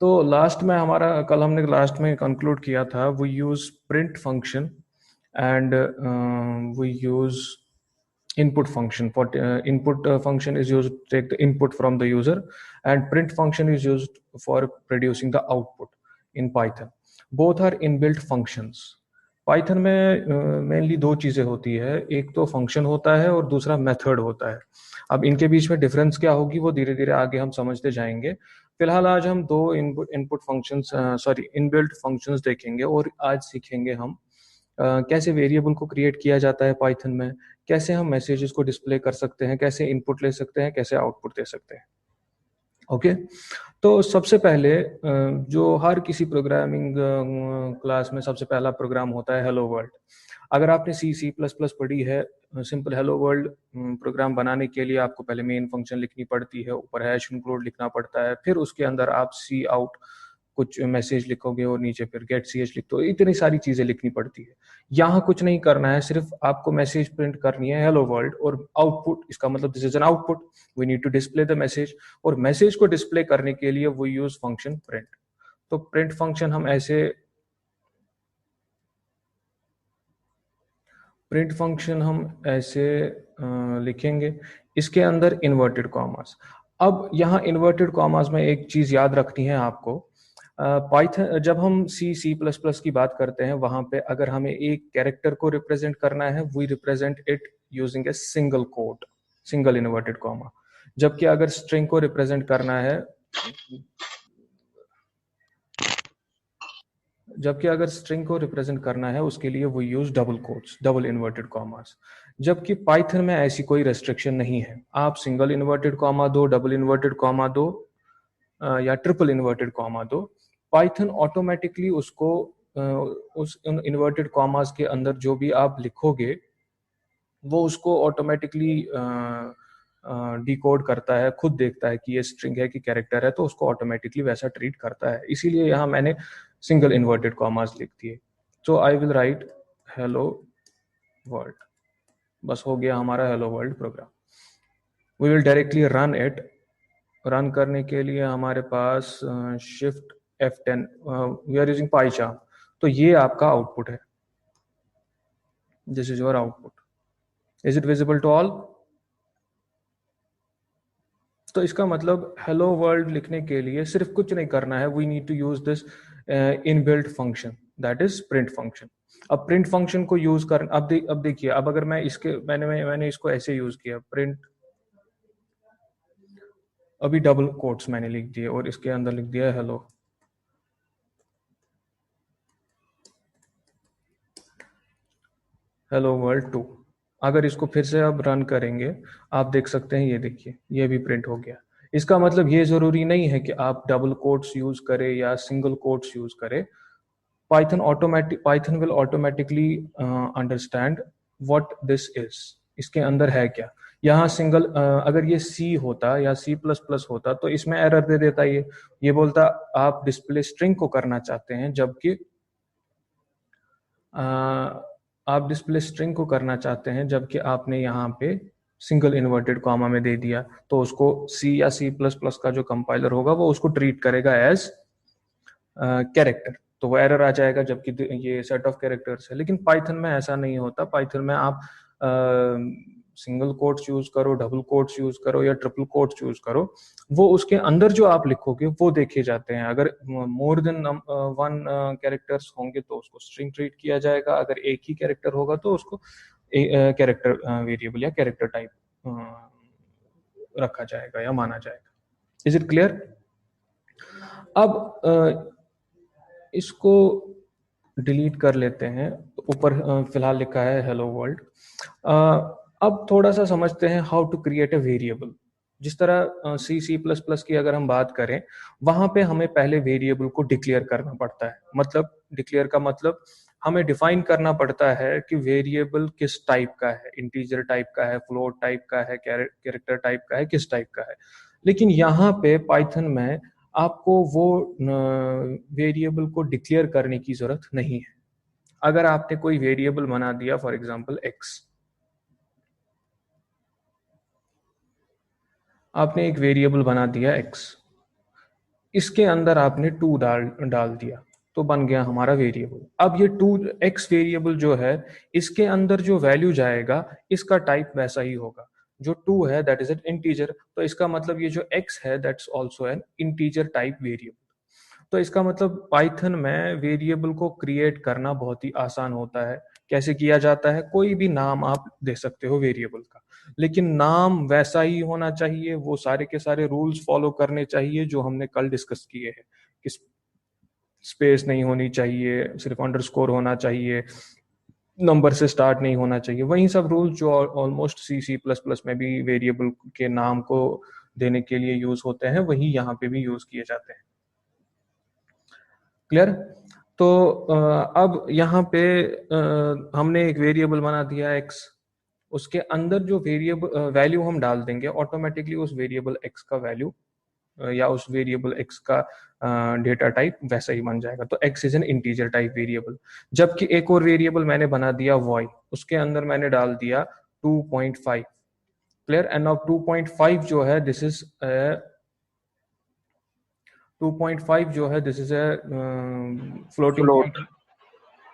तो लास्ट में हमारा कल हमने लास्ट में कंक्लूड किया था, we use print function and we use input function. For input function is used to take the input from the user, and print function is used for producing the output in Python. Both are inbuilt functions. Python में mainly दो चीज़ें होती है, एक तो function होता है और दूसरा मेथड होता है. अब इनके बीच में डिफरेंस क्या होगी वो धीरे धीरे आगे हम समझते जाएंगे. फिलहाल आज हम दो input functions sorry inbuilt functions देखेंगे, और आज सीखेंगे हम कैसे वेरिएबल को क्रिएट किया जाता है पाइथन में, कैसे हम मैसेजेस को डिस्प्ले कर सकते हैं, कैसे इनपुट ले सकते हैं, कैसे आउटपुट दे सकते हैं. ओके. तो सबसे पहले जो हर किसी प्रोग्रामिंग क्लास में सबसे पहला प्रोग्राम होता है हेलो वर्ल्ड. अगर आपने सी प्लस प्लस पढ़ी है, सिंपल हेलो वर्ल्ड प्रोग्राम बनाने के लिए आपको पहले मेन फंक्शन लिखनी पड़ती है, ऊपर हैश इंक्लूड लिखना पड़ता है, फिर उसके अंदर आप सी आउट कुछ मैसेज लिखोगे और नीचे फिर गेट सी एच लिखते हो. इतनी सारी चीजें लिखनी पड़ती है. यहाँ कुछ नहीं करना है, सिर्फ आपको मैसेज प्रिंट करनी है हेलो वर्ल्ड, और आउटपुट, इसका मतलब this is an output, we need to display the message. और मैसेज को डिस्प्ले करने के लिए वो यूज फंक्शन प्रिंट. तो प्रिंट फंक्शन हम ऐसे लिखेंगे, इसके अंदर इन्वर्टेड कॉमास. अब यहाँ इन्वर्टेड कॉमास में एक चीज याद रखनी है आपको. पाइथन जब हम सी प्लस प्लस की बात करते हैं, वहां पे अगर हमें एक कैरेक्टर को रिप्रेजेंट करना है, we represent it using a single quote, single inverted comma. जबकि अगर स्ट्रिंग को रिप्रेजेंट करना है उसके लिए वो use double quotes, double inverted commas. जबकि पाइथन में ऐसी कोई रेस्ट्रिक्शन नहीं है. आप सिंगल इन्वर्टेड कॉमा दो, डबल इन्वर्टेड कॉमा दो, या ट्रिपल इन्वर्टेड कॉमा दो, पाइथन ऑटोमेटिकली उसको उस इन्वर्टेड कॉमास के अंदर जो भी आप लिखोगे वो उसको ऑटोमेटिकली डिकोड करता है, खुद देखता है कि ये स्ट्रिंग है कि कैरेक्टर है, तो उसको ऑटोमेटिकली वैसा ट्रीट करता है. इसीलिए यहाँ मैंने सिंगल इन्वर्टेड कॉमास लिख दिए. तो I will write hello world. बस हो गया हमारा hello world program. We will directly run it. Run करने के लिए हमारे पास shift F10, we are using PyCharm. तो ये आपका आउटपुट है, this is your output. Is it visible to all? तो इसका मतलब हेलो वर्ल्ड लिखने के लिए सिर्फ कुछ नहीं करना है, we need to use this inbuilt function, that is print function. अब प्रिंट फंक्शन को यूज कर, अब देखिए, अब अगर मैं इसके मैंने इसको ऐसे यूज किया, प्रिंट, अभी डबल कोट्स मैंने लिख दिए और इसके अंदर लिख दिया हेलो. Hello world 2. अगर इसको फिर से अब रन करेंगे, आप देख सकते हैं, ये देखिए ये भी प्रिंट हो गया. इसका मतलब ये जरूरी नहीं है कि आप डबल कोट्स यूज करें या सिंगल कोट्स यूज करें. Python will automatically understand what this is, इसके अंदर है क्या. यहाँ सिंगल अगर ये सी होता या सी प्लस प्लस होता तो इसमें एरर दे देता. ये बोलता आप डिस्प्ले स्ट्रिंग को करना चाहते हैं, जबकि आप डिस्प्ले स्ट्रिंग को करना चाहते हैं, जबकि आपने यहाँ पे सिंगल इन्वर्टेड कॉमा में दे दिया, तो उसको सी या सी प्लस प्लस का जो कंपाइलर होगा वो उसको ट्रीट करेगा एज कैरेक्टर, तो वो एरर आ जाएगा, जबकि ये सेट ऑफ कैरेक्टर्स है. लेकिन पाइथन में ऐसा नहीं होता. पाइथन में आप सिंगल कोट्स यूज करो, डबल कोट्स यूज करो या ट्रिपल कोट्स यूज करो, वो उसके अंदर जो आप लिखोगे वो देखे जाते हैं. अगर मोर देन वन कैरेक्टर्स होंगे तो उसको स्ट्रिंग ट्रीट किया जाएगा. अगर एक ही कैरेक्टर होगा तो उसको कैरेक्टर वेरिएबल या कैरेक्टर टाइप रखा जाएगा या माना जाएगा. Is it clear? अब इसको डिलीट कर लेते हैं. ऊपर फिलहाल लिखा है हेलो वर्ल्ड. अब थोड़ा सा समझते हैं how to create a variable. जिस तरह सी प्लस प्लस की अगर हम बात करें, वहां पे हमें पहले वेरिएबल को डिक्लेयर करना पड़ता है. मतलब डिक्लेयर का मतलब हमें डिफाइन करना पड़ता है कि वेरिएबल किस टाइप का है, इंटीजर टाइप का है, फ्लोट टाइप का है, कैरेक्टर टाइप का है, किस टाइप का है. लेकिन यहाँ पे पाइथन में आपको वो वेरिएबल को डिक्लेयर करने की जरूरत नहीं है. अगर आपने कोई वेरिएबल बना दिया, फॉर एग्जांपल एक्स, आपने एक वेरिएबल बना दिया एक्स, इसके अंदर आपने 2 डाल डाल दिया, तो बन गया हमारा वेरिएबल। अब ये 2x वेरिएबल जो है, इसके अंदर जो वैल्यू जाएगा इसका टाइप वैसा ही होगा। जो 2 है दैट इज एन इंटीजर, तो इसका मतलब ये जो x है that's also an integer type variable. तो इसका मतलब पाइथन में वेरिएबल को क्रिएट करना बहुत ही आसान होता है। कैसे किया जाता है? कोई भी नाम आप दे सकते हो वेरिएबल का, लेकिन नाम वैसा ही होना चाहिए, वो सारे के सारे रूल्स फॉलो करने चाहिए जो हमने कल डिस्कस किए हैं कि स्पेस नहीं होनी चाहिए, सिर्फ अंडरस्कोर होना चाहिए, नंबर से स्टार्ट नहीं होना चाहिए। वही सब रूल्स जो ऑलमोस्ट सी सी प्लस प्लस में भी वेरिएबल के नाम को देने के लिए यूज होते हैं, वही यहाँ पे भी यूज किए जाते हैं। क्लियर? तो अब यहाँ पे हमने एक वेरिएबल बना दिया x, उसके अंदर जो वेरिएबल वैल्यू हम डाल देंगे ऑटोमेटिकली उस वेरिएबल x का वैल्यू या उस वेरिएबल x का डेटा टाइप वैसा ही बन जाएगा। तो x is an integer type variable. जबकि एक और वेरिएबल मैंने बना दिया y, उसके अंदर मैंने डाल दिया 2.5। क्लियर? एंड नाउ 2.5 जो है दिस इज 2.5 जो है this is a floating point.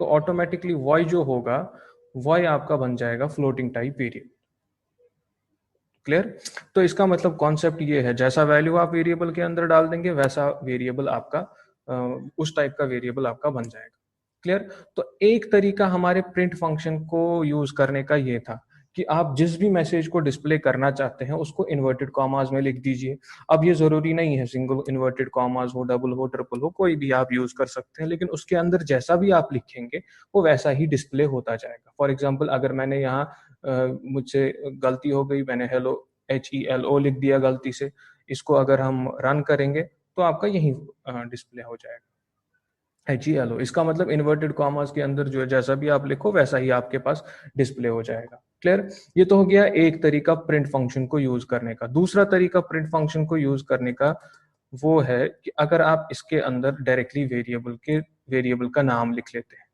तो ऑटोमेटिकली y जो होगा y आपका बन जाएगा फ्लोटिंग टाइप वेरिएबल। क्लियर? तो इसका मतलब कॉन्सेप्ट ये है, जैसा वैल्यू आप वेरिएबल के अंदर डाल देंगे वैसा वेरिएबल आपका उस टाइप का वेरिएबल आपका बन जाएगा। क्लियर? तो एक तरीका हमारे प्रिंट फंक्शन को यूज करने का ये था कि आप जिस भी मैसेज को डिस्प्ले करना चाहते हैं उसको इन्वर्टेड कॉमास में लिख दीजिए। अब ये जरूरी नहीं है सिंगल इन्वर्टेड कॉमास हो, डबल हो, ट्रिपल हो, कोई भी आप यूज कर सकते हैं, लेकिन उसके अंदर जैसा भी आप लिखेंगे वो वैसा ही डिस्प्ले होता जाएगा। फॉर एग्जाम्पल अगर मैंने यहाँ मुझसे गलती हो गई, मैंने हेलो HELO लिख दिया गलती से, इसको अगर हम रन करेंगे तो आपका यही डिस्प्ले हो जाएगा HELO। इसका मतलब इन्वर्टेड कॉमर्स के अंदर जो है जैसा भी आप लिखो वैसा ही आपके पास डिस्प्ले हो जाएगा। क्लियर? ये तो हो गया एक तरीका प्रिंट फंक्शन को यूज करने का। दूसरा तरीका प्रिंट फंक्शन को यूज करने का वो है कि अगर आप इसके अंदर डायरेक्टली वेरिएबल का नाम लिख लेते हैं,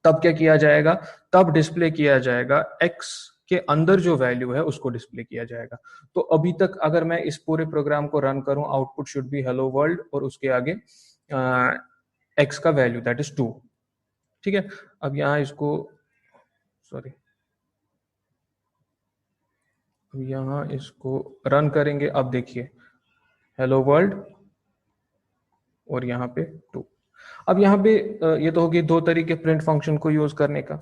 तब क्या किया जाएगा? तब डिस्प्ले किया जाएगा x के अंदर जो वैल्यू है उसको डिस्प्ले किया जाएगा। तो अभी तक अगर मैं इस पूरे प्रोग्राम को रन करूं, output should be hello world और उसके आगे x का वैल्यू दैट इज 2। ठीक है? अब यहां इसको सॉरी अब यहां इसको रन करेंगे। अब देखिए हेलो वर्ल्ड और यहाँ पे 2। अब यहाँ पे ये तो होगी दो तरीके प्रिंट फंक्शन को यूज करने का।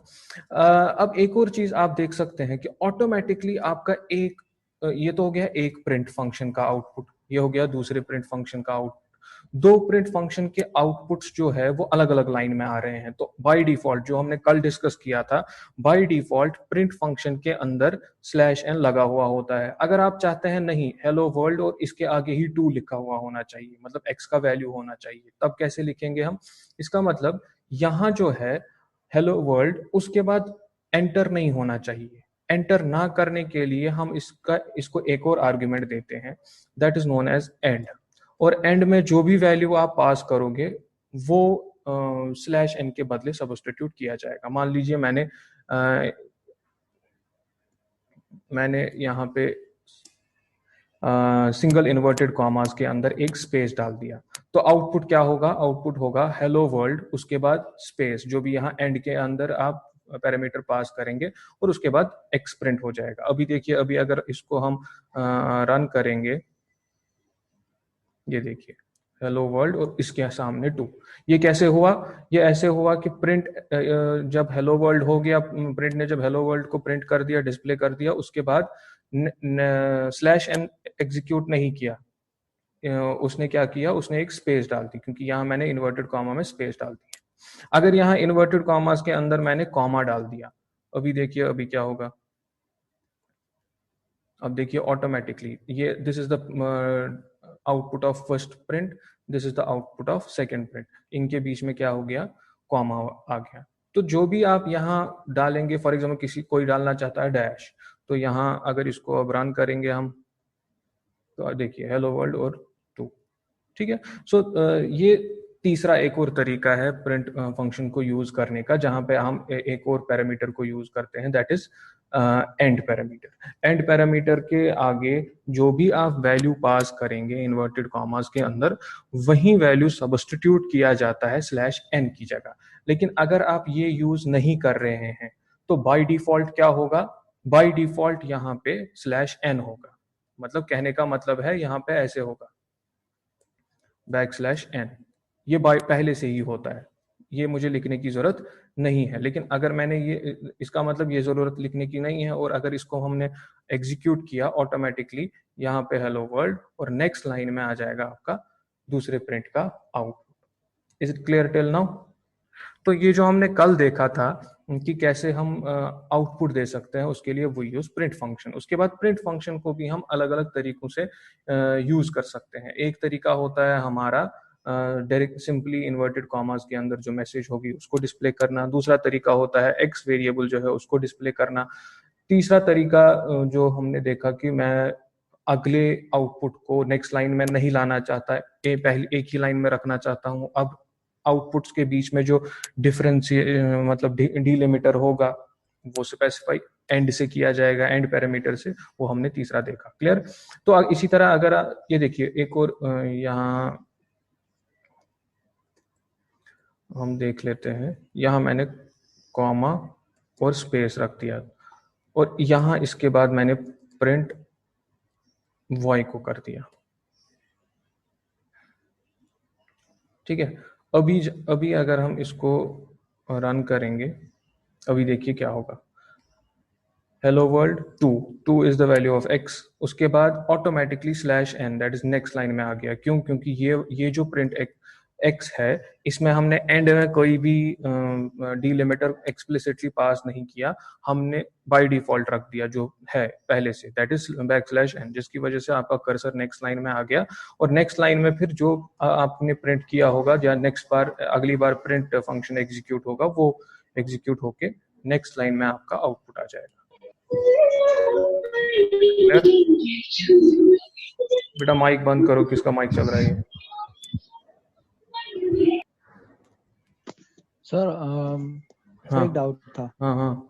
अब एक और चीज आप देख सकते हैं कि ऑटोमेटिकली आपका एक ये तो हो गया एक प्रिंट फंक्शन का आउटपुट, ये हो गया दूसरे प्रिंट फंक्शन का आउटपुट। दो प्रिंट फंक्शन के आउटपुट्स जो है वो अलग अलग लाइन में आ रहे हैं। तो बाय डिफॉल्ट जो हमने कल डिस्कस किया था, बाय डिफॉल्ट प्रिंट फंक्शन के अंदर /n लगा हुआ होता है। अगर आप चाहते हैं नहीं हेलो वर्ल्ड और इसके आगे ही 2 लिखा हुआ होना चाहिए, मतलब x का वैल्यू होना चाहिए, तब कैसे लिखेंगे हम? इसका मतलब यहां जो है हेलो वर्ल्ड उसके बाद एंटर नहीं होना चाहिए। एंटर ना करने के लिए हम इसको एक और आर्ग्यूमेंट देते हैं that is known as end. और एंड में जो भी वैल्यू आप पास करोगे वो /n के बदले सब्स्टिट्यूट किया जाएगा। मान लीजिए मैंने यहाँ पे सिंगल इन्वर्टेड कॉमास के अंदर एक स्पेस डाल दिया, तो आउटपुट क्या होगा? आउटपुट होगा हेलो वर्ल्ड उसके बाद स्पेस, जो भी यहाँ एंड के अंदर आप पैरामीटर पास करेंगे और उसके बाद एक्स प्रिंट हो जाएगा। अभी देखिए, अभी अगर इसको हम रन करेंगे, ये देखिए हेलो वर्ल्ड और इसके सामने 2। ये कैसे हुआ? ये ऐसे हुआ कि प्रिंट जब हेलो वर्ल्ड हो गया, प्रिंट ने जब हेलो वर्ल्ड को प्रिंट कर दिया, डिस्प्ले कर दिया, उसके बाद /n एग्जीक्यूट नहीं किया। उसने क्या किया? उसने एक स्पेस डाल दी, क्योंकि यहाँ मैंने इन्वर्टेड कॉमा में स्पेस डाल दी। अगर यहाँ इन्वर्टेड कॉमास के अंदर मैंने कॉमा डाल दिया, अभी देखिए अभी क्या होगा। अब देखिए ऑटोमेटिकली ये this is the output of first print, this is the output of second print. इनके बीच में क्या हो गया? कॉमा आ गया। तो जो भी आप यहाँ डालेंगे, फॉर एग्जाम्पल किसी कोई डालना चाहता है डैश, तो यहाँ अगर इसको अब रन करेंगे हम, तो देखिए हेलो वर्ल्ड और 2। ठीक है? सो ये तीसरा एक और तरीका है प्रिंट फंक्शन को यूज करने का, जहां पे हम एक और पैरामीटर को यूज करते हैं, that is and parameter. And parameter के आगे जो भी आप वैल्यू पास करेंगे इन्वर्टेड कॉमास के अंदर, वही वैल्यू सब्स्टिट्यूट किया जाता है स्लैश एन की जगह। लेकिन अगर आप ये यूज नहीं कर रहे हैं तो बाय डिफॉल्ट क्या होगा, बाय डिफॉल्ट यहाँ पे स्लैश एन होगा। मतलब कहने का मतलब है यहाँ पे ऐसे होगा बैक स्लैश एन, ये बाय पहले से ही होता है, ये मुझे लिखने की जरूरत नहीं है। लेकिन अगर मैंने ये, इसका मतलब ये जरूरत लिखने की नहीं है, और अगर इसको हमने एग्जीक्यूट किया ऑटोमेटिकली, यहाँ पे हेलो वर्ल्ड, और नेक्स्ट लाइन में आ जाएगा आपका दूसरे प्रिंट का output. Is it clear till now? तो ये जो हमने कल देखा था कि कैसे हम आउटपुट दे सकते हैं, उसके लिए वो यूज प्रिंट फंक्शन। उसके बाद प्रिंट फंक्शन को भी हम अलग अलग तरीकों से यूज कर सकते हैं। एक तरीका होता है हमारा डायरेक्ट सिंपली इन्वर्टेड कॉमास के अंदर जो मैसेज होगी उसको डिस्प्ले करना। दूसरा तरीका होता है एक्स वेरिएबल जो है उसको डिस्प्ले करना। तीसरा तरीका जो हमने देखा कि मैं अगले आउटपुट को नेक्स्ट लाइन में नहीं लाना चाहता, पहले एक ही लाइन में रखना चाहता हूं, अब आउटपुट्स के बीच में जो डिफरेंस मतलब डिलिमिटर होगा वो स्पेसिफाई एंड से किया जाएगा, एंड पैरामीटर से। वो हमने तीसरा देखा। क्लियर? तो इसी तरह अगर ये देखिए एक और यहाँ हम देख लेते हैं, यहाँ मैंने कॉमा और स्पेस रख दिया, और यहाँ इसके बाद मैंने प्रिंट वॉय को कर दिया। ठीक है, अभी अगर हम इसको रन करेंगे, अभी देखिए क्या होगा। Hello world 2 is the value of x, उसके बाद automatically slash n, that is next line में आ गया। क्यों? क्योंकि ये जो प्रिंट एक्स है, इसमें हमने एंड में कोई भी डिलिमिटर एक्सप्लिसिटली पास नहीं किया, हमने बाय डिफॉल्ट रख दिया जो है पहले से, that is back slash n, जिसकी वजह से आपका कर्सर नेक्स्ट लाइन में आ गया। और नेक्स्ट लाइन में फिर जो आपने प्रिंट किया होगा, या नेक्स्ट बार अगली बार प्रिंट फंक्शन एग्जीक्यूट होगा, वो एग्जीक्यूट होके नेक्स्ट लाइन में आपका आउटपुट आ जाएगा। बेटा माइक बंद करो, किसका माइक चल रहा है? सर हाँ, एक डाउट था। हाँ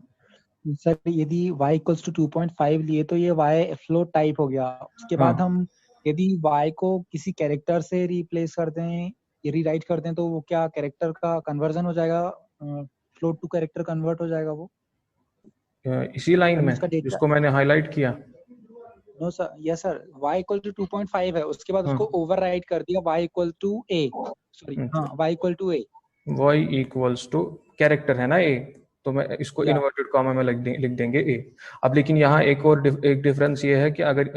सर यदि y इक्वल्स टू 2.5 लिए तो ये y फ्लोट टाइप हो गया। उसके बाद हम यदि y को किसी कैरेक्टर से रिप्लेस करते हैं या रीराइट करते हैं तो वो क्या कैरेक्टर का कन्वर्जन हो जाएगा, फ्लोट टू कैरेक्टर कन्वर्ट हो जाएगा वो इसी लाइन में जिसको मैंने हाईलाइट किया? No sir, yes sir, y equal to 2.5 है, उसके बाद उसको ओवरराइट कर दिया y equal to a, sorry हाँ y equal to a, y equals to character है ना a, तो मैं इसको इन्वर्टेड कॉमा में लिख देंगे a। अब लेकिन यहाँ एक डिफरेंस ये है कि अगर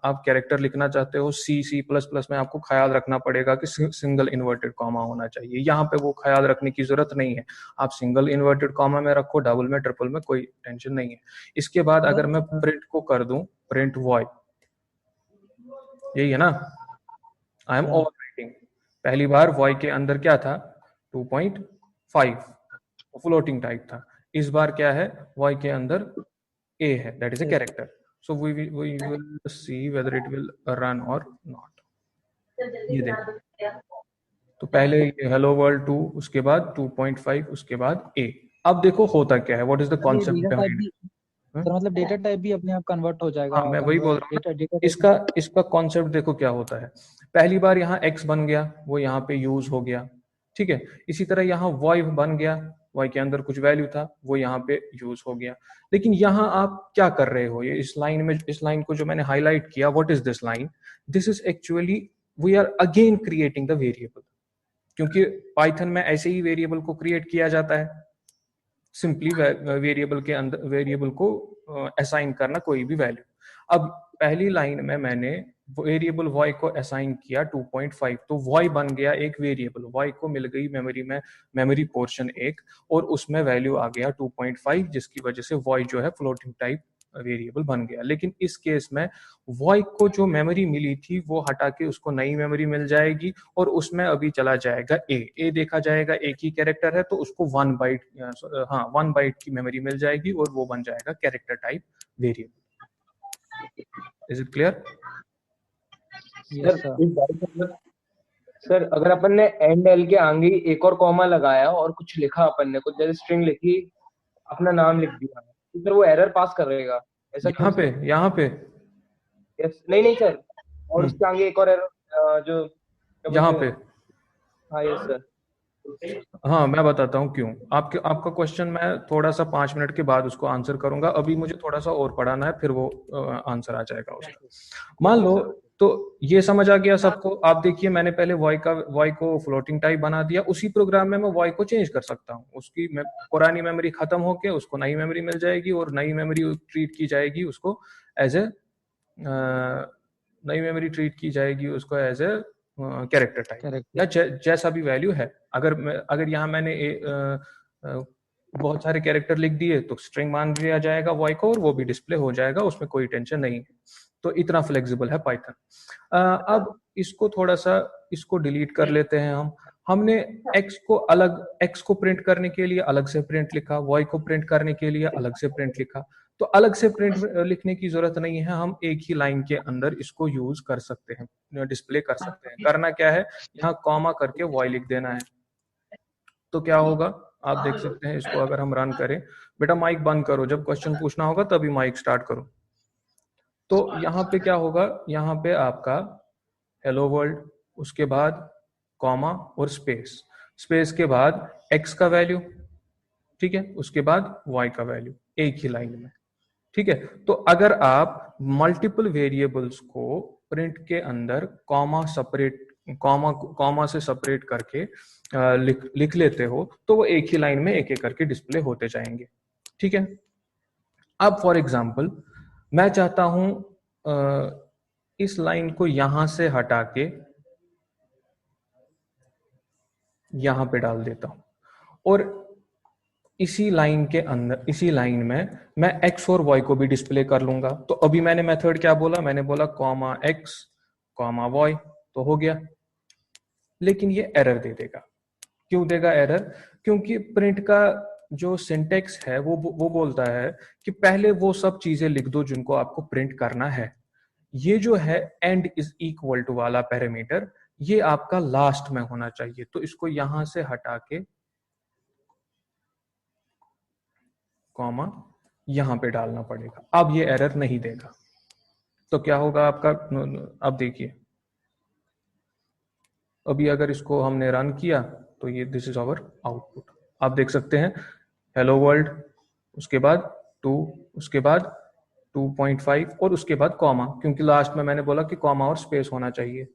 आप कैरेक्टर लिखना चाहते हो C++ में, आपको ख्याल रखना पड़ेगा कि सिंगल इन्वर्टेड कॉमा होना चाहिए। यहाँ पे वो ख्याल रखने की जरूरत नहीं है, आप सिंगल इन्वर्टेड कॉमा में रखो, डबल में, ट्रिपल में, कोई टेंशन नहीं है। इसके बाद अगर मैं प्रिंट को कर दूं प्रिंट वॉय, यही है ना, आई एम ओवरराइटिंग। पहली बार वॉय के अंदर क्या था, 2.5 फ्लोटिंग टाइप था। इस बार क्या है, वॉय के अंदर a है, that is a character. So we will see whether it will run or not. ये देखो, तो पहले हेलो वर्ल्ड 2, उसके बाद 2.5, उसके बाद a। अब देखो होता क्या है, what is the concept behind. तो मतलब डेटा टाइप भी अपने आप कन्वर्ट हो जाएगा। हाँ, मैं वही बोल रहा हूँ। इसका कॉन्सेप्ट देखो क्या होता है। पहली बार यहाँ x बन गया, वो यहाँ पे यूज हो गया, ठीक है। इसी तरह यहाँ y बन गया, y के अंदर कुछ वैल्यू था, वो यहाँ पे यूज हो गया। लेकिन यहाँ आप क्या कर रहे हो, ये इस लाइन में, इस लाइन को जो मैंने हाईलाइट किया, what is this line, this is actually we are again creating the variable. क्योंकि पाइथन में ऐसे ही वेरिएबल को क्रिएट किया जाता है, सिंपली वेरिएबल के अंदर वेरिएबल को असाइन करना कोई भी वैल्यू। अब पहली लाइन में मैंने वेरिएबल y को असाइन किया 2.5, तो y बन गया एक वेरिएबल, y को मिल गई मेमोरी में मेमोरी पोर्शन एक, और उसमें वैल्यू आ गया 2.5, जिसकी वजह से y जो है फ्लोटिंग टाइप वेरिएबल बन गया। लेकिन इस केस में y को जो मेमोरी मिली थी वो हटा के उसको नई मेमोरी मिल जाएगी, और उसमें अभी चला जाएगा a देखा जाएगा, एक ही कैरेक्टर है तो उसको 1 बाइट, हाँ 1 बाइट की मेमोरी मिल जाएगी, और वो बन जाएगा character type variable. Is it clear? Sir अगर अपन ने एंड एल के आगे एक और कॉमा लगाया और कुछ लिखा, अपन ने कुछ जैसे स्ट्रिंग लिखी, अपना नाम लिख दिया, तो फिर वो एरर पास करेगा, ऐसा क्यों सर? यहाँ पे यस, नहीं नहीं सर, और हम्म, उसके आगे एक और एरर, जो क्या यहाँ बोलते हैं। पे हाँ यस सर। हाँ, मैं बताता हूँ क्यों। आपका क्वेश्चन मैं थोड़ा सा 5 मिनट के बाद उसको आंसर करूंगा, अभी मुझे थोड़ा सा और पढ़ाना है, फिर वो आंसर आ जाएगा उसका। मान ओके लो, सर। तो ये समझ आ गया सबको। आप देखिए, मैंने पहले वॉय को फ्लोटिंग टाइप बना दिया, उसी प्रोग्राम में मैं वॉय को चेंज कर सकता हूँ। उसकी पुरानी मेमोरी खत्म होके उसको नई मेमोरी मिल जाएगी, और नई मेमोरी ट्रीट की जाएगी उसको एज ए नई मेमोरी ट्रीट की जाएगी उसको as a character type, character. या जैसा भी वैल्यू है। अगर यहाँ मैंने बहुत सारे कैरेक्टर लिख दिए तो स्ट्रिंग मान लिया जाएगा वॉय को, और वो भी डिस्प्ले हो जाएगा, उसमें कोई टेंशन नहीं है। तो इतना फ्लेक्सिबल है पाइथन। अब इसको थोड़ा सा, इसको डिलीट कर लेते हैं हम। हमने एक्स को प्रिंट करने के लिए अलग से प्रिंट लिखा, वाई को प्रिंट करने के लिए अलग से प्रिंट लिखा। तो अलग से प्रिंट लिखने की जरूरत नहीं है, हम एक ही लाइन के अंदर इसको यूज कर सकते हैं, डिस्प्ले कर सकते हैं। करना क्या है, यहाँ कॉमा करके वाई लिख देना है। तो क्या होगा, आप देख सकते हैं इसको अगर हम रन करें। बेटा माइक बंद करो, जब क्वेश्चन पूछना होगा तभी माइक स्टार्ट करो। तो यहाँ पे क्या होगा, यहाँ पे आपका हेलो वर्ल्ड, उसके बाद कॉमा और स्पेस, स्पेस के बाद एक्स का वैल्यू, ठीक है, उसके बाद वाई का वैल्यू, एक ही लाइन में। ठीक है, तो अगर आप मल्टीपल वेरिएबल्स को प्रिंट के अंदर कॉमा से सेपरेट करके लिख लेते हो, तो वो एक ही लाइन में एक एक करके डिस्प्ले होते जाएंगे। ठीक है, अब फॉर एग्जांपल मैं चाहता हूं इस लाइन को यहां से हटा के यहां पे डाल देता हूं, और इसी लाइन के अंदर, इसी लाइन में मैं एक्स और वाई को भी डिस्प्ले कर लूंगा। तो अभी मैंने मेथड क्या बोला, मैंने बोला कॉमा एक्स कॉमा वाई, तो हो गया। लेकिन ये एरर दे देगा। क्यों देगा एरर? क्योंकि प्रिंट का जो सिंटेक्स है वो बोलता है कि पहले वो सब चीजें लिख दो जिनको आपको प्रिंट करना है। ये जो है एंड इज इक्वल टू वाला पैरामीटर, ये आपका लास्ट में होना चाहिए। तो इसको यहां से हटा के कॉमा यहां पे डालना पड़ेगा, अब ये एरर नहीं देगा। तो क्या होगा आपका, अब देखिए, अभी अगर इसको हमने रन किया तो ये दिस इज आवर आउटपुट। आप देख सकते हैं हेलो वर्ल्ड, उसके बाद 2, उसके बाद 2.5, और उसके बाद कॉमा, क्योंकि लास्ट में मैंने बोला कि कॉमा और स्पेस होना चाहिए।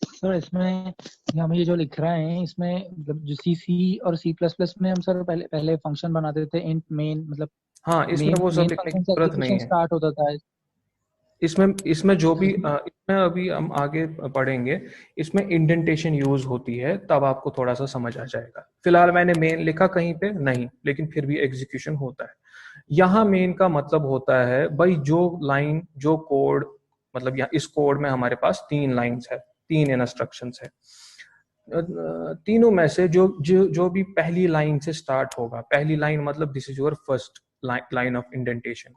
सर इसमें हम ये जो लिख रहे हैं, इसमें मतलब जो सी और C++ में हम सर पहले पहले फंक्शन बनाते थे इंट मेन, मतलब हाँ, इसमें वो सब मेन लिखने की फंक्शन से जरूरत नहीं एग्जीक्यूशन है। स्टार्ट होता था। इसमें जो भी इसमें इसमें अभी हम आगे पढ़ेंगे, इसमें इंडेंटेशन यूज होती है, तब आपको थोड़ा सा समझ आ जाएगा। फिलहाल मैंने मेन लिखा कहीं पे नहीं, लेकिन फिर भी एग्जीक्यूशन होता है। यहाँ मेन का मतलब होता है भाई, जो लाइन, जो कोड, मतलब यहाँ इस कोड में हमारे पास 3 लाइंस है, 3 इंस्ट्रक्शंस है। तीनों में से जो भी पहली लाइन से स्टार्ट होगा, पहली लाइन मतलब this is your first line of indentation.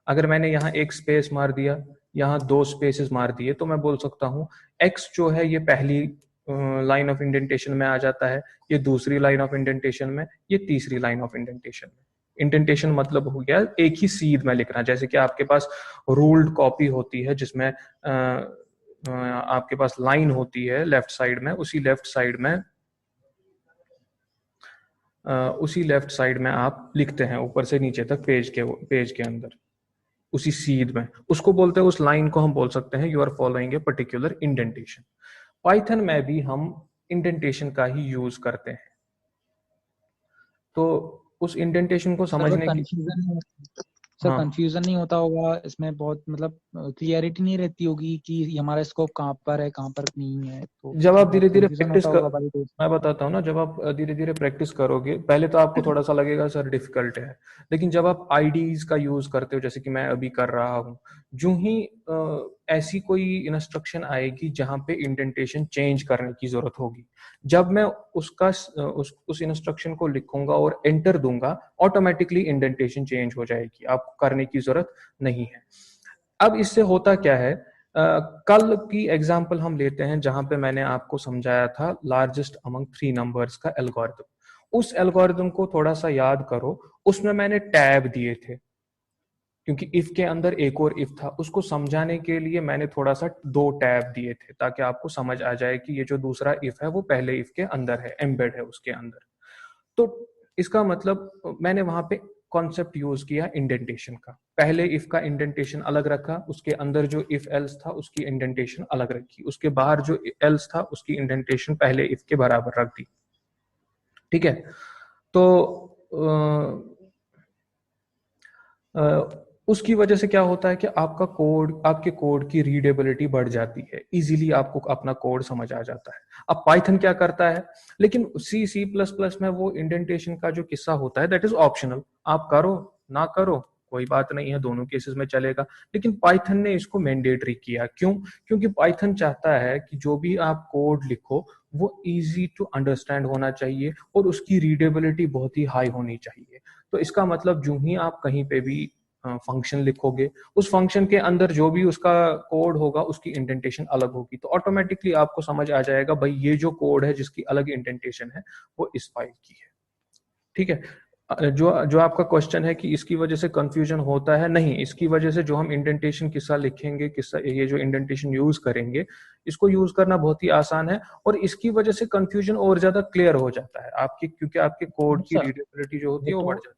अगर मैंने यहाँ एक स्पेस मार दिया, यहाँ 2 स्पेसेस मार दिए, तो मैं बोल सकता हूँ एक्स जो है ये पहली लाइन ऑफ इंडेंटेशन में आ जाता है, ये दूसरी लाइन ऑफ इंडेंटेशन में, ये तीसरी लाइन ऑफ इंडेंटेशन में। इंडेंटेशन मतलब हो गया एक ही सीध में लिखना। जैसे कि आपके पास रूल्ड कॉपी होती है जिसमें आपके पास लाइन होती है लेफ्ट साइड में, उसी लेफ्ट साइड में आप लिखते हैं ऊपर से नीचे तक पेज के अंदर, उसी सीध में, उसको बोलते हैं, उस लाइन को हम बोल सकते हैं you are following a particular indentation. Python में भी हम इंडेंटेशन का ही यूज करते हैं। तो उस इंडेंटेशन को समझने की, सर हाँ, कंफ्यूजन नहीं होता होगा इसमें? बहुत मतलब क्लियरिटी नहीं रहती होगी कि हमारा स्कोप कहाँ पर है, कहाँ पर नहीं है, तो जब आप बहुत धीरे धीरे कंफ्यूजन प्रैक्टिस होता कर, होगा भाई तो। मैं बताता हूँ ना, जब आप धीरे धीरे प्रैक्टिस करोगे, पहले तो आपको थोड़ा सा लगेगा सर डिफिकल्ट है, लेकिन जब आप आईडीज का यूज करते हो, जैसे कि मैं अभी कर रहा हूँ, जो ही ऐसी कोई इंस्ट्रक्शन आएगी जहां पे इंडेंटेशन चेंज करने की जरूरत होगी। जब मैं उस इंस्ट्रक्शन को लिखूंगा और एंटर दूंगा, ऑटोमेटिकली इंडेंटेशन चेंज हो जाएगी, आपको करने की जरूरत नहीं है। अब इससे होता क्या है, कल की एग्जांपल हम लेते हैं जहां पे मैंने आपको समझाया था लार्जेस्ट अमंग 3 नंबर्स का एल्गोरिथम। उस एल्गोरिथम को थोड़ा सा याद करो, उसमें मैंने टैब दिए थे, क्योंकि इफ के अंदर एक और इफ था। उसको समझाने के लिए मैंने थोड़ा सा 2 टैब दिए थे, ताकि आपको समझ आ जाए कि ये जो दूसरा इफ है वो पहले इफ के अंदर है, एम्बेड है उसके अंदर। तो इसका मतलब मैंने वहां पे कॉन्सेप्ट यूज किया इंडेंटेशन का। पहले इफ का इंडेंटेशन अलग रखा, उसके अंदर जो इफ एल्स था उसकी इंडेंटेशन अलग रखी, उसके बाहर जो एल्स था उसकी इंडेंटेशन पहले इफ के बराबर रख दी। ठीक है, तो उसकी वजह से क्या होता है कि आपके कोड की रीडेबिलिटी बढ़ जाती है, इजीली आपको अपना कोड समझ आ जाता है। अब पाइथन क्या करता है, लेकिन C++ में वो इंडेंटेशन का जो किस्सा होता है दैट इज ऑप्शनल, आप करो ना करो कोई बात नहीं है, दोनों केसेस में चलेगा। लेकिन पाइथन ने इसको मैंडेटरी किया, क्यों? क्योंकि पाइथन चाहता है कि जो भी आप कोड लिखो वो इजी टू अंडरस्टैंड होना चाहिए और उसकी रीडेबिलिटी बहुत ही हाई होनी चाहिए। तो इसका मतलब जो ही आप कहीं पे भी फंक्शन लिखोगे, उस फंक्शन के अंदर जो भी उसका कोड होगा उसकी इंडेंटेशन अलग होगी, तो ऑटोमेटिकली आपको समझ आ जाएगा भाई ये जो कोड है जिसकी अलग इंडेंटेशन है वो इस फाइल की है। ठीक है, जो आपका क्वेश्चन है कि इसकी वजह से कंफ्यूजन होता है, नहीं, इसकी वजह से जो हम इंडेंटेशन किस्सा लिखेंगे, किस्सा ये जो इंडेंटेशन यूज करेंगे, इसको यूज करना बहुत ही आसान है और इसकी वजह से कंफ्यूजन और ज्यादा क्लियर हो जाता है आपकी, क्योंकि आपके कोड की रीडेबिलिटी जो होती है वो बढ़ जाती है।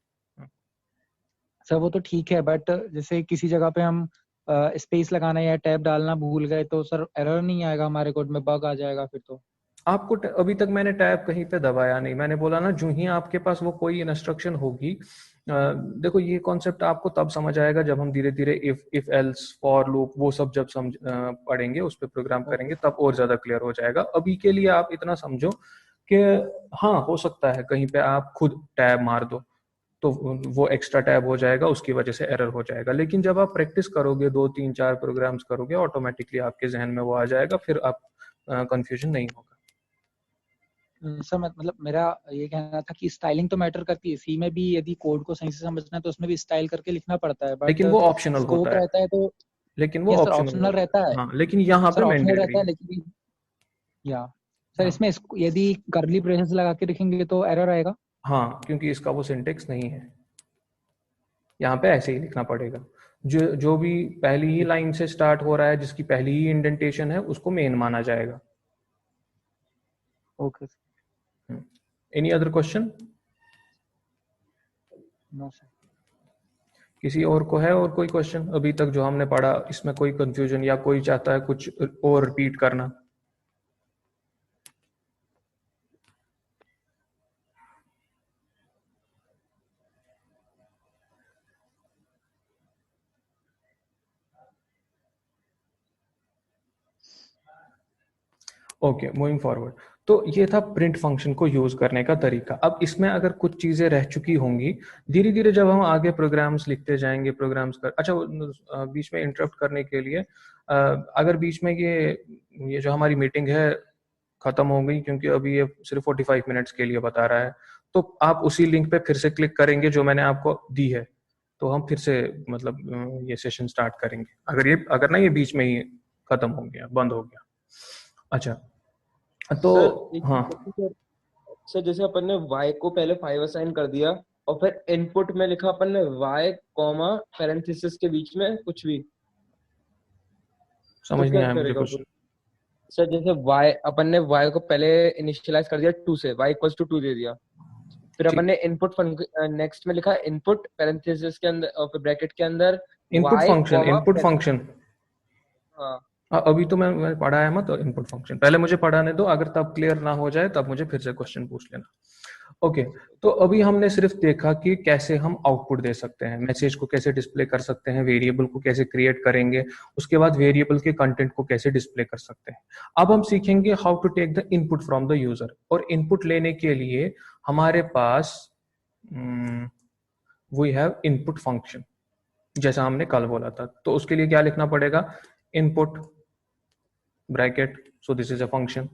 सर वो तो ठीक है, बट जैसे किसी जगह पे हम स्पेस लगाना या टैब डालना भूल गए तो सर एरर नहीं आएगा, हमारे कोड में बग आ जाएगा फिर तो? आपको अभी तक मैंने टैब कहीं पे दबाया नहीं, मैंने बोला ना जो ही आपके पास वो कोई इंस्ट्रक्शन होगी, देखो ये कॉन्सेप्ट आपको तब समझ आएगा जब हम धीरे धीरे इफ एल्स फॉर लूप वो सब जब पढ़ेंगे, उस पर प्रोग्राम करेंगे, तब और ज्यादा क्लियर हो जाएगा। अभी के लिए आप इतना समझो कि हाँ हो सकता है कहीं पे आप खुद टैब मार दो तो वो एक्स्ट्रा टैब हो जाएगा, उसकी वजह से एरर हो जाएगा। लेकिन जब आप प्रैक्टिस करोगे, 2 3 4 प्रोग्राम्स करोगे, ऑटोमेटिकली आपके जहन में वो आ जाएगा, फिर आप कंफ्यूजन नहीं होगा। सर मतलब मेरा ये कहना था कि स्टाइलिंग तो मैटर करती है, सी में भी यदि कोड को सही से समझना है तो उसमें भी स्टाइल करके लिखना पड़ता है, बट लेकिन वो ऑप्शनल स्कोप होता है। रहता है तो। लेकिन वो यस सर, ऑप्शनल ऑप्शनल होता रहता है, है। हाँ, लेकिन यहाँ सर पे ऑप्शनल मैंडेटरी रहता है है। लेकिन या सर हाँ इसमें यदि कर्ली ब्रेसेस लगा के लिखेंगे तो एरर आएगा? हाँ, क्योंकि इसका वो सिंटेक्स नहीं है, यहाँ पे ऐसे ही लिखना पड़ेगा। जो भी पहली ही लाइन से स्टार्ट हो रहा है, जिसकी पहली ही इंडेंटेशन है, उसको मेन माना जाएगा। Okay. Any other question? No sir. किसी और को है और कोई क्वेश्चन अभी तक जो हमने पढ़ा, इसमें कोई कंफ्यूजन या कोई चाहता है कुछ और रिपीट करना? Okay, moving forward. तो ये था प्रिंट फंक्शन को यूज करने का तरीका। अब इसमें अगर कुछ चीजें रह चुकी होंगी, धीरे धीरे जब हम आगे प्रोग्राम्स लिखते जाएंगे, प्रोग्राम्स कर, अच्छा बीच में इंटरप्ट करने के लिए, अगर बीच में ये जो हमारी मीटिंग है खत्म हो गई, क्योंकि अभी ये सिर्फ 45 मिनट्स के लिए बता रहा है, तो आप उसी लिंक पे फिर से क्लिक करेंगे जो मैंने आपको दी है, तो हम फिर से मतलब ये सेशन स्टार्ट करेंगे, अगर ना ये बीच में ही खत्म हो गया, बंद हो गया। अच्छा, तो सर हाँ, सर जैसे अपन ने y को पहले 5 असाइन कर दिया और फिर इनपुट में लिखा अपन ने y कॉमा पैरेंथेसिस के बीच में कुछ भी, तो समझ नहीं क्या आया मुझे करेगा कुछ। वो? सर जैसे y अपन ने y को पहले इनिशियलाइज कर दिया 2 से, y इक्वल्स टू 2 दे दिया, फिर अपन ठीक, ने इनपुट नेक्स्ट में लिखा इनपुट पैरेंथेसिस के अंदर और फिर ब्रैकेट के अंदर input y function, comma, input function. हाँ अभी तो मैं पढ़ा है मत, तो इनपुट फंक्शन पहले मुझे पढ़ाने दो, अगर तब क्लियर ना हो जाए तब मुझे फिर से क्वेश्चन पूछ लेना। ओके, तो अभी हमने सिर्फ देखा कि कैसे हम आउटपुट दे सकते हैं, मैसेज को कैसे डिस्प्ले कर सकते हैं, वेरिएबल को कैसे क्रिएट करेंगे, उसके बाद वेरिएबल के कंटेंट को कैसे डिस्प्ले कर सकते हैं। अब हम सीखेंगे how to take the input from the user, और इनपुट लेने के लिए हमारे पास वी हैव इनपुट फंक्शन। जैसा हमने कल बोला था। तो उसके लिए क्या लिखना पड़ेगा, input bracket, so this is a function.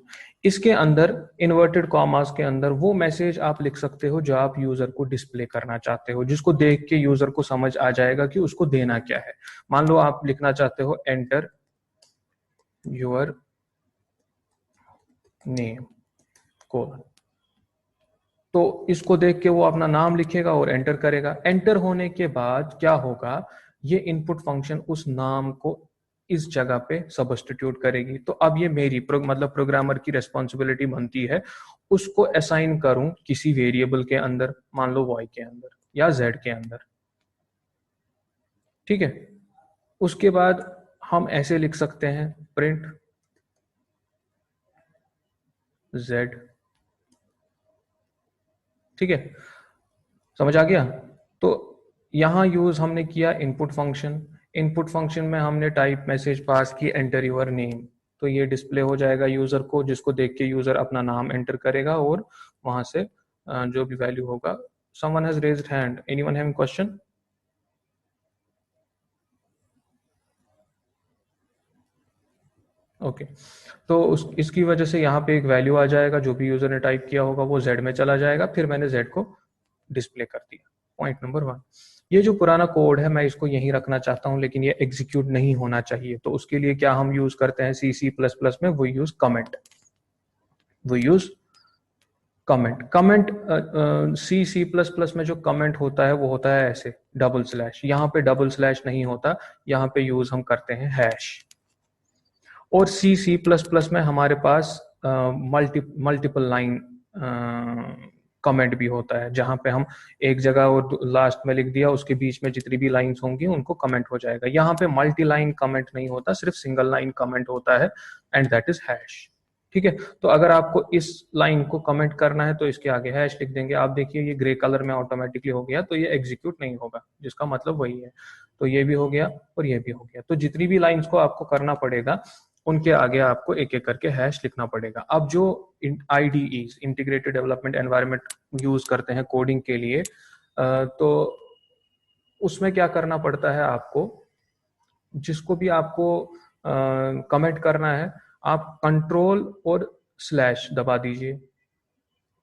इसके अंदर इन्वर्टेड कॉमास के अंदर वो मैसेज आप लिख सकते हो जो आप यूजर को डिस्प्ले करना चाहते हो, जिसको देख के यूजर को समझ आ जाएगा कि उसको देना क्या है। मान लो आप लिखना चाहते हो एंटर योर नेम कोलन, तो इसको देख के वो अपना नाम लिखेगा और एंटर करेगा। एंटर होने के बाद क्या होगा, ये इनपुट फंक्शन उस नाम को इस जगह पे सब्स्टिट्यूट करेगी। तो अब ये मेरी मतलब प्रोग्रामर की रेस्पॉन्सिबिलिटी बनती है उसको असाइन करूं किसी वेरिएबल के अंदर, मान लो y के अंदर या z के अंदर, ठीक है। उसके बाद हम ऐसे लिख सकते हैं प्रिंट z, ठीक है, समझ आ गया। तो यहां यूज हमने किया इनपुट फंक्शन। इनपुट फंक्शन में हमने टाइप मैसेज पास की एंटर योर नेम, तो ये डिस्प्ले हो जाएगा यूजर को, जिसको देख के यूजर अपना नाम एंटर करेगा और वहां से जो भी वैल्यू होगा। Someone has raised hand, anyone have question? Okay, तो इसकी वजह से यहाँ पे एक वैल्यू आ जाएगा, जो भी यूजर ने टाइप किया होगा वो z में चला जाएगा, फिर मैंने z को डिस्प्ले कर दिया। Point number 1। ये जो पुराना कोड है मैं इसको यहीं रखना चाहता हूं, लेकिन ये एग्जीक्यूट नहीं होना चाहिए। तो उसके लिए क्या हम यूज करते हैं C++ में, वो यूज कमेंट, वो यूज कमेंट। कमेंट C++ में जो कमेंट होता है वो होता है ऐसे डबल स्लैश, यहाँ पे डबल स्लैश नहीं होता, यहाँ पे यूज हम करते हैं हैश। और C++ में हमारे पास मल्टीपल लाइन कमेंट भी होता है, जहां पे हम एक जगह और लास्ट में लिख दिया, उसके बीच में जितनी भी लाइंस होंगी उनको कमेंट हो जाएगा। यहाँ पे मल्टी लाइन कमेंट नहीं होता, सिर्फ सिंगल लाइन कमेंट होता है, एंड दैट इज हैश, ठीक है। तो अगर आपको इस लाइन को कमेंट करना है तो इसके आगे हैश लिख देंगे। आप देखिए ये ग्रे कलर में ऑटोमेटिकली हो गया, तो ये एग्जीक्यूट नहीं होगा, जिसका मतलब वही है। तो ये भी हो गया और ये भी हो गया। तो जितनी भी लाइंस को आपको करना पड़ेगा उनके आगे आपको एक एक करके हैश लिखना पड़ेगा। अब जो IDEs, integrated development environment use करते हैं कोडिंग के लिए, तो उसमें क्या करना पड़ता है आपको, जिसको भी आपको कमेंट करना है आप कंट्रोल और स्लैश दबा दीजिए,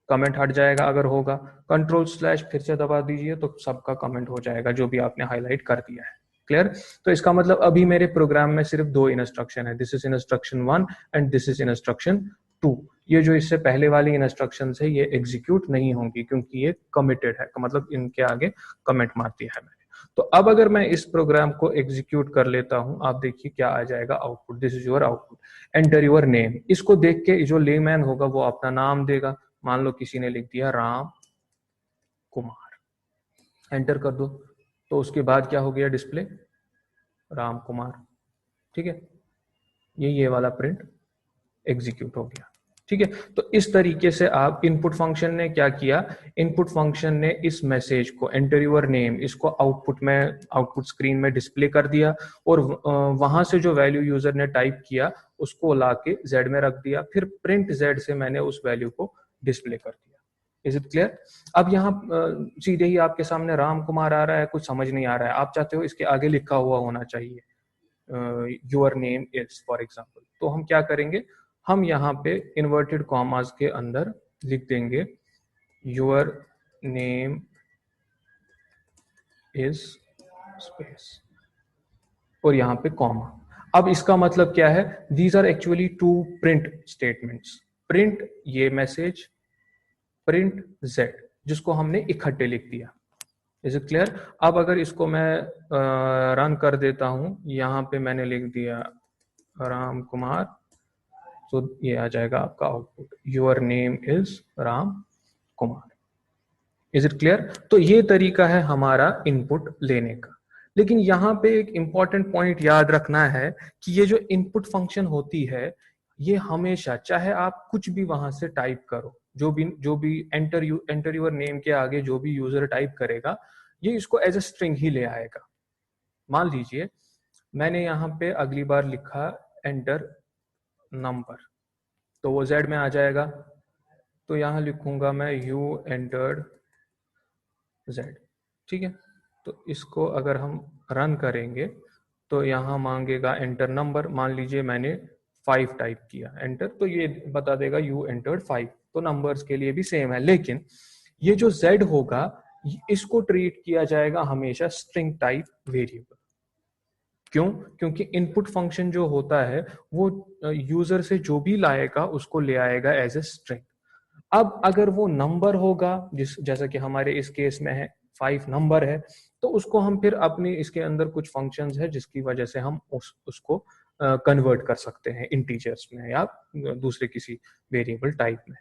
कमेंट हट जाएगा अगर होगा। कंट्रोल स्लैश फिर से दबा दीजिए तो सबका कमेंट हो जाएगा जो भी आपने हाईलाइट कर दिया है। क्लियर? तो इसका मतलब अभी मेरे प्रोग्राम में सिर्फ 2 इंस्ट्रक्शन है, this is instruction 1 and this is instruction 2। ये जो इससे पहले वाली इंस्ट्रक्शन है ये एग्जीक्यूट नहीं होंगी क्योंकि ये कमिटेड है, मतलब इनके आगे कमेंट मार दिया है मैंने। तो अब अगर मैं इस प्रोग्राम को एग्जीक्यूट कर लेता हूं, आप देखिए क्या आ जाएगा output, this is your output, enter your name. इसको देख के जो लेमैन होगा वो अपना नाम देगा, मान लो किसी ने लिख दिया राम कुमार, एंटर कर दो, तो उसके बाद क्या हो गया डिस्प्ले, राम कुमार, ठीक है। ये वाला प्रिंट एग्जीक्यूट हो गया, ठीक है। तो इस तरीके से आप, इनपुट फंक्शन ने क्या किया, इनपुट फंक्शन ने इस मैसेज को एंटर योर नेम, इसको आउटपुट स्क्रीन में डिस्प्ले कर दिया, और वहां से जो वैल्यू यूजर ने टाइप किया उसको लाके z में रख दिया, फिर प्रिंट z से मैंने उस वैल्यू को डिस्प्ले कर दिया। Is it clear? अब यहाँ सीधे ही आपके सामने राम कुमार आ रहा है, कुछ समझ नहीं आ रहा है, आप चाहते हो इसके आगे लिखा हुआ होना चाहिए your name is, for example. तो हम क्या करेंगे, हम यहाँ पे इन्वर्टेड कॉमास के अंदर लिख देंगे योर नेम इज स्पेस और यहाँ पे कॉमा। अब इसका मतलब क्या है, these are actually 2 print statements, print ये मैसेज, प्रिंट z, जिसको हमने इकट्ठे लिख दिया। Is it clear? अब अगर इसको मैं रन कर देता हूं, यहाँ पे मैंने लिख दिया राम कुमार, तो ये आ जाएगा आपका output, your name is Ram Kumar. Is it clear? तो ये तरीका है हमारा इनपुट लेने का। लेकिन यहाँ पे एक इंपॉर्टेंट पॉइंट याद रखना है कि ये जो इनपुट फंक्शन होती है ये हमेशा, चाहे आप कुछ भी वहां से टाइप करो, जो भी एंटर योर नेम के आगे जो भी यूजर टाइप करेगा ये इसको एज ए स्ट्रिंग ही ले आएगा। मान लीजिए मैंने यहाँ पे अगली बार लिखा एंटर नंबर, तो वो z में आ जाएगा, तो यहाँ लिखूंगा मैं यू एंटर्ड z, ठीक है। तो इसको अगर हम रन करेंगे तो यहाँ मांगेगा एंटर नंबर। मान लीजिए मैंने 5 टाइप किया, एंटर, तो ये बता देगा यू एंटर्ड 5। तो नंबर्स के लिए भी सेम है, लेकिन ये जो z होगा इसको ट्रीट किया जाएगा हमेशा स्ट्रिंग टाइप वेरिएबल। क्यों? क्योंकि इनपुट फंक्शन जो होता है वो यूजर से जो भी लाएगा उसको ले आएगा एज ए स्ट्रिंग। अब अगर वो नंबर होगा, जैसा कि हमारे इस केस में है 5 नंबर है, तो उसको हम फिर अपने इसके अंदर कुछ फंक्शंस है जिसकी वजह से हम उसको कन्वर्ट कर सकते हैं इंटीजर्स में या दूसरे किसी वेरिएबल टाइप में।